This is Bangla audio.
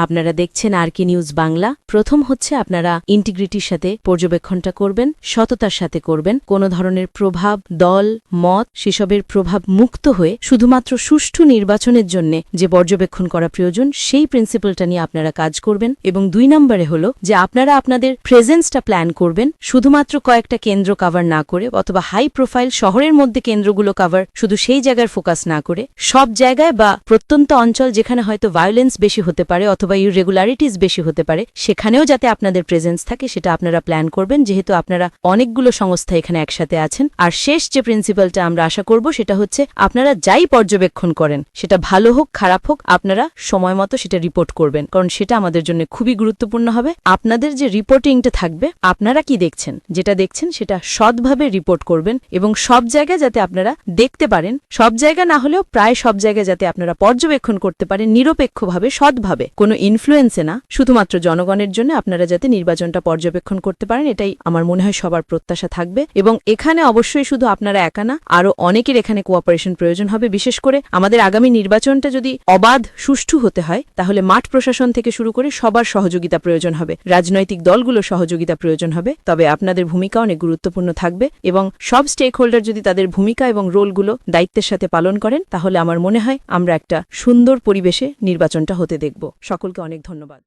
আপনারা দেখছেন আরকি নিউজ বাংলা। প্রথম হচ্ছে আপনারা ইন্টিগ্রিটির সাথে পর্যবেক্ষণটা করবেন, সততার সাথে করবেন, কোনো ধরনের প্রভাব, দল, মত সেসবের প্রভাব মুক্ত হয়ে শুধুমাত্র সুষ্ঠু নির্বাচনের জন্য যে পর্যবেক্ষণ করা প্রয়োজন সেই প্রিন্সিপালটা নিয়ে আপনারা কাজ করবেন। এবং 2 নম্বরে হলো যে আপনারা আপনাদের প্রেজেন্সটা প্ল্যান করবেন, শুধুমাত্র কয়েকটা কেন্দ্র কভার না করে অথবা হাই প্রোফাইল শহরের মধ্যে কেন্দ্রগুলো কভার শুধু সেই জায়গার ফোকাস না করে সব জায়গায় বা প্রত্যন্ত অঞ্চল যেখানে হয়তো ভায়োলেন্স বেশি হতে পারে অথবা ইরেগুলারিটিস বেশি হতে পারে সেখানেও যাতে আপনাদের প্রেজেন্স থাকে সেটা আপনারা প্ল্যান করবেন, যেহেতু আপনারা অনেকগুলো সংস্থা এখানে একসাথে আছেন। আর শেষ যে প্রিন্সিপালটা আমরা আশা করব সেটা হচ্ছে আপনারা যাই পর্যবেক্ষণ করেন সেটা ভালো হোক খারাপ হোক আপনারা সময় মতো সেটা রিপোর্ট করবেন, কারণ সেটা আমাদের জন্য খুবই গুরুত্বপূর্ণ হবে। আপনাদের যে রিপোর্টিংটা থাকবে, আপনারা কি দেখছেন, যেটা দেখছেন সেটা সৎভাবে রিপোর্ট করবেন এবং সব জায়গায় যাতে আপনারা দেখতে পারেন, সব জায়গা না হলেও প্রায় সব জায়গায় যাতে আপনারা পর্যবেক্ষণ করতে পারেন নিরপেক্ষভাবে, সৎভাবে, কোনো ইনফ্লুয়েন্সে না, শুধুমাত্র জনগণের জন্য আপনারা যাতে নির্বাচনটা পর্যবেক্ষণ করতে পারেন, এটাই আমার মনে হয় সবার প্রত্যাশা থাকবে। এবং এখানে অবশ্যই শুধু আপনারা একা না, আরও অনেকের এখানে কোঅপারেশন প্রয়োজন হবে। বিশেষ করে আমাদের আগামী নির্বাচনটা যদি অবাধ, সুষ্ঠু হতে হয় তাহলে মাঠ প্রশাসন থেকে শুরু করে সবার সহযোগিতা প্রয়োজন হবে, রাজনৈতিক দলগুলোর সহযোগিতা প্রয়োজন হবে। তবে আপনাদের ভূমিকা অনেক গুরুত্বপূর্ণ থাকবে এবং সব স্টেক হোল্ডার যদি তাদের ভূমিকা এবং রোলগুলো দায়িত্বের সাথে পালন করেন তাহলে আমার মনে হয় আমরা একটা সুন্দর পরিবেশে নির্বাচনটা হতে দেখব। সকলকে অনেক ধন্যবাদ।